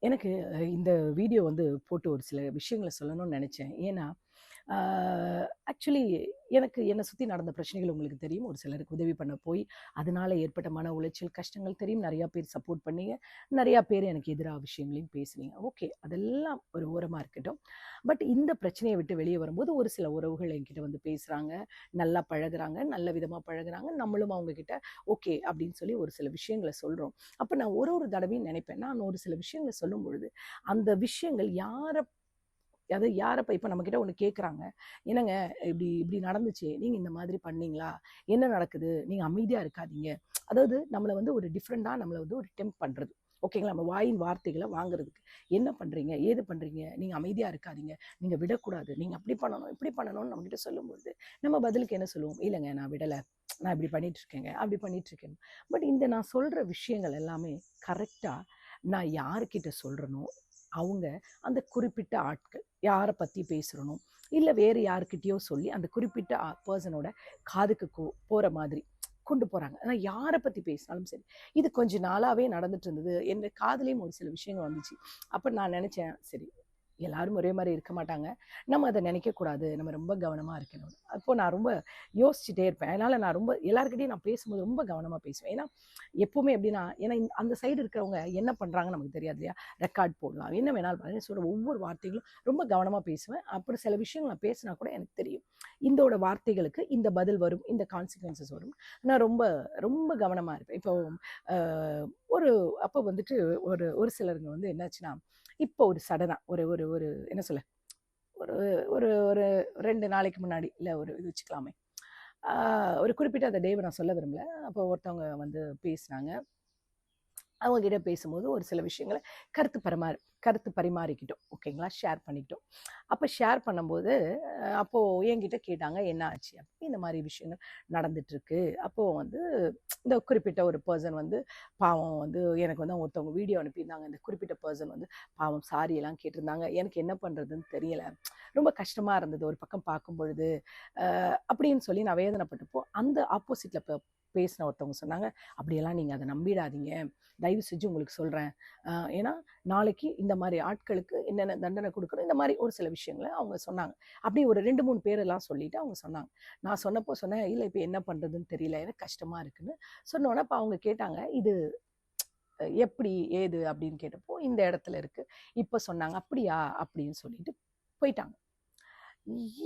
எனக்கு இந்த வீடியோ வந்து போட்டு ஒரு சில விஷயங்கள சொல்லணும்னு நெனச்சேன். ஏன்னா, ஆக்சுவலி எனக்கு என்ன சுத்தி நடந்த பிரச்சனைகள் உங்களுக்கு தெரியும். ஒரு சிலருக்கு உதவி பண்ண போய், அதனால ஏற்பட்ட மன உளைச்சல், கஷ்டங்கள் தெரியும். நெறையா பேர் சப்போர்ட் பண்ணீங்க. நெறையா பேர் எனக்கு எதிரா விஷயங்களையும் பேசுனீங்க. ஓகே. அதெல்லாம் ஒரு ஓரமா இருக்கட்டும். பட் இந்த பிரச்சனைய விட்டு வெளிய வரும்போது, ஒரு சில உறவுகள் என்கிட்ட வந்து பேசுறாங்க. நல்லா பழகுறாங்க. நல்ல விதமா பழகுறாங்க. நம்மளும் அவங்க கிட்ட ஓகே அப்படின்னு சொல்லி ஒரு சில விஷயங்கள சொல்றோம். அப்ப நான் ஒரு ஒரு தடவையும் நினைப்பேன். நான் ஒரு சில விஷயங்கள சொல்லும்பொழுது, அந்த விஷயங்கள் யார இப்ப நம்மகிட்ட ஒண்ணு கேட்குறாங்க. "என்னங்க இப்படி இப்படி நடந்துச்சு. நீங்க இந்த மாதிரி பண்ணீங்களா? என்ன நடக்குது? நீங்க அமைதியா இருக்காதீங்க." அதாவது நம்மள வந்து ஒரு டிஃபரெண்டா நம்மள வந்து ஒரு டெம்ப்ட் பண்றது. ஓகேங்களா? நம்ம வாயின் வார்த்தைகள வாங்குறதுக்கு. "என்ன பண்றீங்க? ஏது பண்றீங்க? நீங்க அமைதியா இருக்காதீங்க. நீங்க விடக்கூடாது. நீங்க அப்படி பண்ணணும், இப்படி பண்ணணும்னு நம்மகிட்ட சொல்லும்பொழுது, நம்ம பதிலுக்கு என்ன சொல்லுவோம்? "இல்லங்க நான் விடல. நான் இப்படி பண்ணிட்டு இருக்கேங்க. அப்படி பண்ணிட்டு இருக்கேன்." பட் இந்த நான் சொல்ற விஷயங்கள் எல்லாமே கரெக்ட்டா நான் யார்கிட்ட சொல்றேனோ, அவங்க அந்த குறிப்பிட்ட ஆட்கள். யார பத்தி பேசுறனோ, இல்ல வேறு யார்கிட்டயோ சொல்லி அந்த குறிப்பிட்ட பெர்சனோட காதுக்கு போற மாதிரி கொண்டு போறாங்க. ஆனா யார பத்தி பேசினாலும் சரி. இது கொஞ்ச நாளாவே நடந்துட்டு இருந்தது. என் காதுலயும் ஒரு சில விஷயங்கள் வந்துச்சு. அப்ப நான் நெனச்சேன், சரி எல்லாரும் ஒரே மாரி இருக்க மாட்டாங்க. நம்ம அத நெனைக்கக்கூடாது. நம்ம ரொம்ப கவனமா இருக்கணும். அப்போ நான் ரொம்ப யோசிச்சுட்டே இருப்பேன். அதனால நான் ரொம்ப எல்லார்கிட்டயும் நான் பேசும்போது ரொம்ப கவனமா பேசுவேன். ஏன்னா, எப்பவுமே எப்படின்னா, ஏன்னா அந்த சைடு இருக்கிறவங்க என்ன பண்றாங்கன்னு நமக்கு தெரியாது இல்லையா? ரெக்கார்ட் போடலாம். என்ன வேணாலும் பண்ணலாம். சொல்ற ஒவ்வொரு வார்த்தைகளும் ரொம்ப கவனமா பேசுவேன். அப்புறம் சில விஷயங்கள் நான் பேசினா கூட எனக்கு தெரியும். இந்தோட வார்த்தைகளுக்கு இந்த பதில் வரும். இந்த கான்சிக்வென்சஸ் வரும். நான் ரொம்ப ரொம்ப கவனமா இருப்பேன். இப்போ அ ஒரு அப்போ வந்துட்டு ஒரு ஒரு சிலருங்க வந்து என்னாச்சுன்னா, இப்போ ஒரு சடனா ஒரு ஒரு ஒரு என்ன சொல்ல? ஒரு ஒரு ஒரு 2 நாளைக்கு முன்னாடி, இல்ல ஒரு இது வச்சுக்கலாமே. ஆ ஒரு குறிப்பிட்ட அந்த டேவ நான் சொல்ல விரும்பல. அப்போ ஒருத்தவங்க வந்து பேசினாங்க. அவங்க கிட்ட பேசும்போது ஒரு சில விஷயங்கள கருத்து பரிமாறிக்கிட்டோம். ஓகேங்களா? ஷேர் பண்ணிக்கிட்டோம். அப்ப ஷேர் பண்ணும்போது, அப்போ என்கிட்ட கேட்டாங்க, "என்ன ஆச்சு?" இந்த மாரி விஷயங்கள் நடந்துட்டுருக்கு. அப்போ வந்து இந்த குறிப்பிட்ட ஒரு பெர்சன் வந்து பாவம் வந்து எனக்கு வந்து ஒருத்தவங்க வீடியோ அனுப்பியிருந்தாங்க. இந்த குறிப்பிட்ட பெர்சன் வந்து பாவம் சாரி எல்லாம் கேட்டிருந்தாங்க. எனக்கு என்ன பண்றதுன்னு தெரியல. ரொம்ப கஷ்டமா இருந்தது ஒரு பக்கம் பார்க்கும்பொழுது. அப்படின்னு சொல்லி நான் வேதனைப்பட்டப்போ, அந்த ஆப்போசிட்ல பேசின ஒருத்தவங்க சொன்னாங்க, "அப்படியெல்லாம் நீங்க அத நம்பிடாதீங்க. தயவு செஞ்சு உங்களுக்கு சொல்றேன். ஏன்னா, நாளைக்கு இந்த மாரி ஆட்களுக்கு என்னென்ன தண்டனை குடுக்கணும்." இந்த மாரி ஒரு சில விஷயங்கள அவங்க சொன்னாங்க. அப்படி ஒரு 2, 3 பேரெல்லாம் சொல்லிட்டு அவங்க சொன்னாங்க. நான் சொன்னப்போ சொன்னேன், "இல்ல இப்ப என்ன பண்றதுன்னு தெரியல. எனக்கு கஷ்டமா இருக்குன்னு." சொன்னோனே அப்ப அவங்க கேட்டாங்க, "இது எப்படி? ஏது?" அப்படின்னு கேட்டப்போ, "இந்த இடத்துல இருக்கு." இப்ப சொன்னாங்க. "அப்படியா?" அப்படின்னு சொல்லிட்டு போயிட்டாங்க.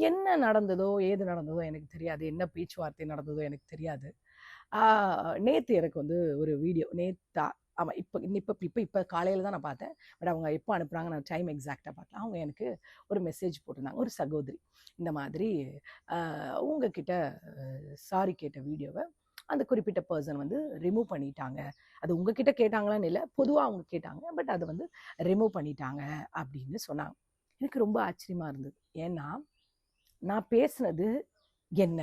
என்ன நடந்ததோ, ஏது நடந்ததோ எனக்கு தெரியாது. என்ன பேச்சுவார்த்தை நடந்ததோ எனக்கு தெரியாது. ஆ நேத்து எனக்கு வந்து ஒரு வீடியோ நேத்தா ஆமா. இப்ப இப்ப இப்ப இப்ப காலையில தான் நான் பார்த்தேன். பட் அவங்க எப்ப அனுப்புனாங்க நான் டைம் எக்ஸாக்ட்டா பார்க்கல. அவங்க எனக்கு ஒரு மெசேஜ் போட்டிருந்தாங்க. ஒரு சகோதரி. இந்த மாதிரி அ உங்ககிட்ட சாரி கேட்ட வீடியோவ அந்த குறிப்பிட்ட பெர்சன் வந்து ரிமூவ் பண்ணிட்டாங்க. அது உங்ககிட்ட கேட்டாங்களான்னு இல்ல. பொதுவா அவங்க கேட்டாங்க. பட் அத வந்து ரிமூவ் பண்ணிட்டாங்க அப்படின்னு சொன்னாங்க. எனக்கு ரொம்ப ஆச்சரியமா இருந்தது. ஏன்னா, நான் பேசுனது என்ன?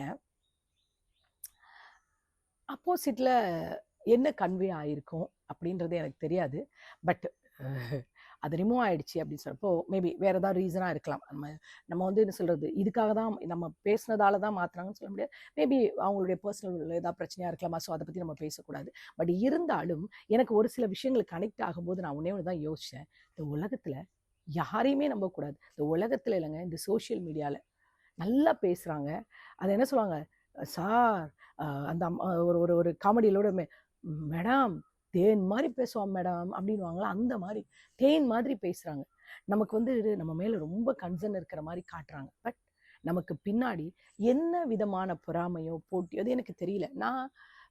அப்போசிட்ல என்ன கன்வே ஆயிருக்கும் அப்படின்றது எனக்கு தெரியாது. பட் அது ரிமூவ் ஆயிடுச்சு அப்படின்னு சொல்றப்போ, மேபி வேற ஏதாவது ரீசனா இருக்கலாம். நம்ம நம்ம வந்து என்ன சொல்றது, இதுக்காக தான் நம்ம பேசினதால தான் மாத்துனாங்கன்னு சொல்ல முடியாது. மேபி அவங்களுடைய பெர்சனல் ஏதாவது பிரச்சனையா இருக்கலாமா? ஸோ அத பத்தி நம்ம பேசக்கூடாது. பட் இருந்தாலும் எனக்கு ஒரு சில விஷயங்கள் கனெக்ட் ஆகும்போது நான் ஒண்ணே ஒண்ணு தான் யோசிச்சேன். இந்த உலகத்துல யாரையுமே நம்பக்கூடாது. இந்த உலகத்துல இல்லங்க, இந்த சோசியல் மீடியால நல்லா பேசுறாங்க. அத என்ன சொல்லுவாங்க, "சார் அந்த ஒரு ஒரு ஒரு காமெடியிலோட மேடம் தேன் மாரி பேசுவான் மேடம்" அப்படின்னுவாங்கல்ல, அந்த மாரி தேன் மாதிரி பேசுறாங்க. நமக்கு வந்து நம்ம மேல ரொம்ப கன்சர்ன் இருக்கிற மாரி காட்டுறாங்க. பட் நமக்கு பின்னாடி என்ன விதமான பொறாமையோ, போட்டியோ அது எனக்கு தெரியல. நான்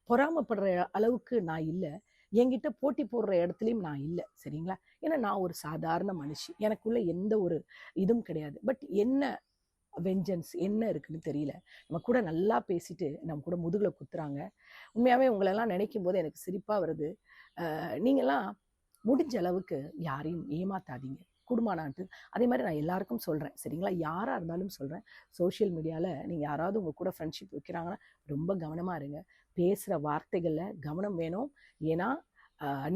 பொறாமைப்படுற அளவுக்கு நான் இல்ல. என்கிட்ட போட்டி போடுற இடத்துலயும் நான் இல்ல. சரிங்களா? ஏன்னா நான் ஒரு சாதாரண மனுஷி. எனக்குள்ள எந்த ஒரு இதுவும் கிடையாது. பட் என்ன வெஞ்சன்ஸ் என்ன இருக்குன்னு தெரியல. நம்ம கூட நல்லா பேசிட்டு, நம்ம கூட முதுகுல குத்துறாங்க. உண்மையாவே உங்களெல்லாம் நினைக்கும்போது எனக்கு சிரிப்பா வருது. நீங்கலாம் முடிஞ்ச அளவுக்கு யாரையும் ஏமாத்தாதீங்க. கூடுமானாட்டு அதே மாரி நான் எல்லாருக்கும் சொல்றேன். சரிங்களா? யாரா இருந்தாலும் சொல்றேன். சோசியல் மீடியால நீங்க யாராவது உங்க கூட ஃப்ரெண்ட்ஷிப் வைக்கிறாங்கன்னா, ரொம்ப கவனமா இருங்க. பேசுற வார்த்தைகள்ல கவனம் வேணும். ஏன்னா,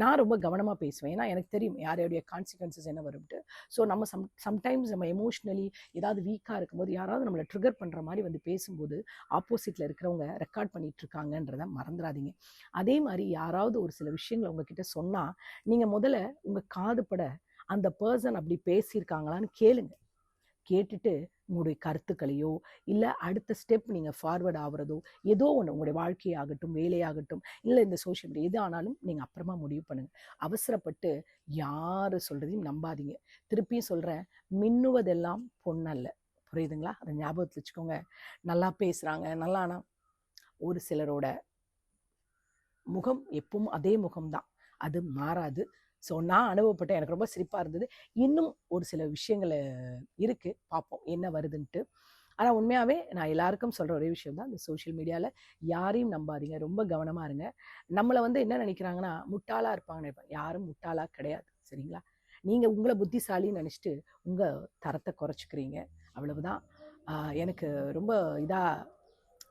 நான் ரொம்ப கவனமா பேசுவேன். ஏன்னா எனக்கு தெரியும் யாருடைய கான்சிக்வென்சஸ் என்ன வரும்ன்ட்டு. ஸோ நம்ம சம்டைம்ஸ் நம்ம எமோஷனலி ஏதாவது வீக்கா இருக்கும்போது, யாராவது நம்மள ட்ரிகர் பண்ற மாரி வந்து பேசும்போது, ஆப்போசிட்ல இருக்கிறவங்க ரெக்கார்ட் பண்ணிட்டு இருக்காங்கன்றத மறந்துறாதீங்க. அதே மாரி யாராவது ஒரு சில விஷயங்கள உங்ககிட்ட சொன்னா, நீங்க முதல்ல உங்க காது பட அந்த பர்சன் அப்படி பேசியிருக்காங்களான்னு கேளுங்க. கேட்டுட்டு உங்களுடைய கருத்துக்களையோ இல்லை அடுத்த ஸ்டெப் நீங்கள் ஃபார்வர்ட் ஆகுறதோ ஏதோ ஒன்று உங்களுடைய வேலையாகட்டும் வேலையாகட்டும் இல்லை இந்த சோஷியல் மீடியா எது ஆனாலும் நீங்கள் அப்புறமா முடிவு பண்ணுங்கள். அவசரப்பட்டு யார் சொல்கிறதையும் நம்பாதீங்க. திருப்பியும் சொல்கிறேன், மின்னுவதெல்லாம் பொண்ணல்ல. புரியுதுங்களா? அதை ஞாபகத்தில் வச்சுக்கோங்க. நல்லா பேசுகிறாங்க நல்லா, ஆனால் ஒரு சிலரோட முகம் எப்பவும் அதே முகம்தான், அது மாறாது. ஸோ நான் அனுபவப்பட்டேன், எனக்கு ரொம்ப சிரிப்பாக இருந்தது. இன்னும் ஒரு சில விஷயங்கள் இருக்குது, பார்ப்போம் என்ன வருதுன்ட்டு. ஆனால் உண்மையாகவே நான் எல்லாருக்கும் சொல்கிற ஒரே விஷயம் தான், இந்த சோஷியல் மீடியாவில் யாரையும் நம்பாதீங்க, ரொம்ப கவனமாக இருங்க. நம்மளை வந்து என்ன நினைக்கிறாங்கன்னா முட்டாளாக இருப்பாங்கன்னு நினைப்பாங்க. யாரும் முட்டாளாக கிடையாது, சரிங்களா? நீங்கள் உங்களை புத்திசாலின்னு நினச்சிட்டு உங்கள் தரத்தை குறைச்சிக்கிறீங்க, அவ்வளவுதான். எனக்கு ரொம்ப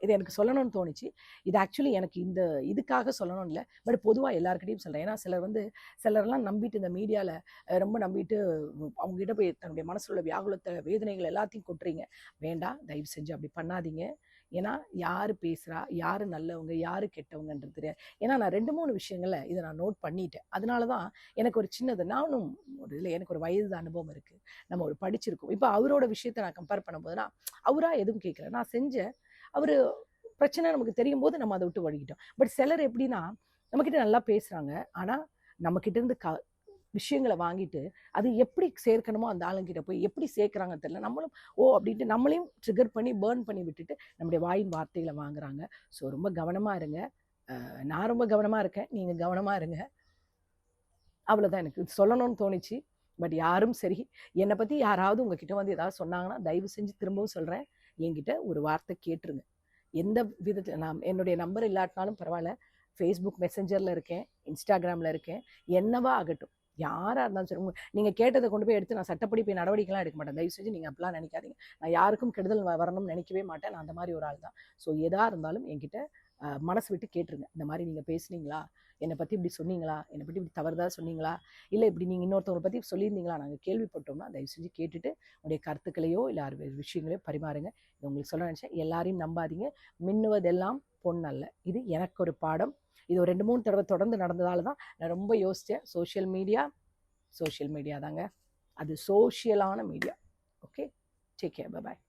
இது எனக்கு சொல்லணும்னு தோணுச்சு. இது ஆக்சுவலி எனக்கு இந்த இதுக்காக சொல்லணும் இல்லை, பட் பொதுவாக எல்லாருக்கிட்டையும் சொல்கிறேன். ஏன்னா சிலர்லாம் நம்பிட்டு இந்த மீடியாவில் ரொம்ப நம்பிட்டு அவங்ககிட்ட போய் தன்னுடைய மனசில் உள்ள வியாகுலத்தை வேதனைகள் எல்லாத்தையும் கொட்டுறீங்க. வேண்டாம், தயவு செஞ்சு அப்படி பண்ணாதீங்க. ஏன்னா யார் பேசுகிறா, யார் நல்லவங்க யார் கெட்டவங்கன்றது தெரியாது. ஏன்னா நான் 2-3 விஷயங்களில் இதை நான் நோட் பண்ணிட்டேன். அதனால தான் எனக்கு ஒரு சின்னது, நானும் ஒரு இதில் எனக்கு ஒரு வயது அனுபவம் இருக்குது, நம்ம ஒரு படிச்சிருக்கோம். இப்போ அவரோட விஷயத்தை நான் கம்பேர் பண்ணும்போதுனா அவராக எதுவும் கேட்கல, நான் செஞ்சேன். அவர் பிரச்சனை நமக்கு தெரியும் போது நம்ம அதை விட்டு வழிக்கிட்டோம். பட் சிலர் எப்படின்னா நம்மக்கிட்ட நல்லா பேசுகிறாங்க, ஆனால் நம்மக்கிட்ட இருந்து விஷயங்களை வாங்கிட்டு அது எப்படி சேர்க்கணுமோ அந்த ஆளுங்கிட்ட போய் எப்படி சேர்க்குறாங்கன்னு தெரியல. நம்மளும் அப்படின்ட்டு நம்மளையும் ட்ரிகர் பண்ணி பேர்ன் பண்ணி விட்டுட்டு நம்முடைய வாயின் வார்த்தைகளை வாங்குறாங்க. ஸோ ரொம்ப கவனமாக இருங்க. நான் ரொம்ப கவனமாக இருக்கேன், நீங்கள் கவனமாக இருங்க. அவ்வளோதான் எனக்கு சொல்லணும்னு தோணுச்சு. பட் யாரும் சரி, என்னை பற்றி யாராவது உங்ககிட்ட வந்து ஏதாவது சொன்னாங்கன்னா தயவு செஞ்சு திரும்பவும் சொல்கிறேன், என்கிட்ட ஒரு வார்த்தை கேட்டுருங்க. எந்த விதத்தில் நான் என்னுடைய நம்பர் இல்லாட்டினாலும் பரவாயில்ல, ஃபேஸ்புக் மெசஞ்சரில் இருக்கேன், இன்ஸ்டாகிராமில் இருக்கேன், என்னவா ஆகட்டும், யாராக இருந்தாலும் சரி. நீங்கள் கேட்டதை கொண்டு போய் எடுத்து நான் சட்டப்படி போய் நடவடிக்கைலாம் எடுக்க மாட்டேன். தயவு செஞ்சு நீங்கள் அப்படிலாம் நினைக்காதீங்க. நான் யாருக்கும் கெடுதல் வரணும்னு நினைக்கவே மாட்டேன். நான் அந்த மாதிரி ஒரு ஆள் தான். ஸோ எதாக இருந்தாலும் என்கிட்ட மனசு விட்டு கேட்டுருங்க. இந்த மாதிரி நீங்கள் பேசுனீங்களா, என்னை பற்றி இப்படி சொன்னீங்களா, என்னை பற்றி இப்படி தவறுதாக சொன்னீங்களா, இல்லை இப்படி நீங்கள் இன்னொருத்தவங்களை பற்றி சொல்லியிருந்தீங்களா, நாங்கள் கேள்விப்பட்டோம்னா தயவு செஞ்சு கேட்டுட்டு உங்களுடைய கருத்துக்களையோ இல்லை விஷயங்களையோ பரிமாறுங்க. இது உங்களுக்கு சொல்ல நினச்சேன். எல்லாரையும் நம்பாதீங்க. மின்னுவதெல்லாம் பொண்ணல்ல. இது எனக்கு ஒரு பாடம். இது ஒரு 2-3 தடவை தொடர்ந்து நடந்ததால தான் நான் ரொம்ப யோசித்தேன். சோஷியல் மீடியா தாங்க, அது சோஷியலான media. Okay, take care, bye பாய்.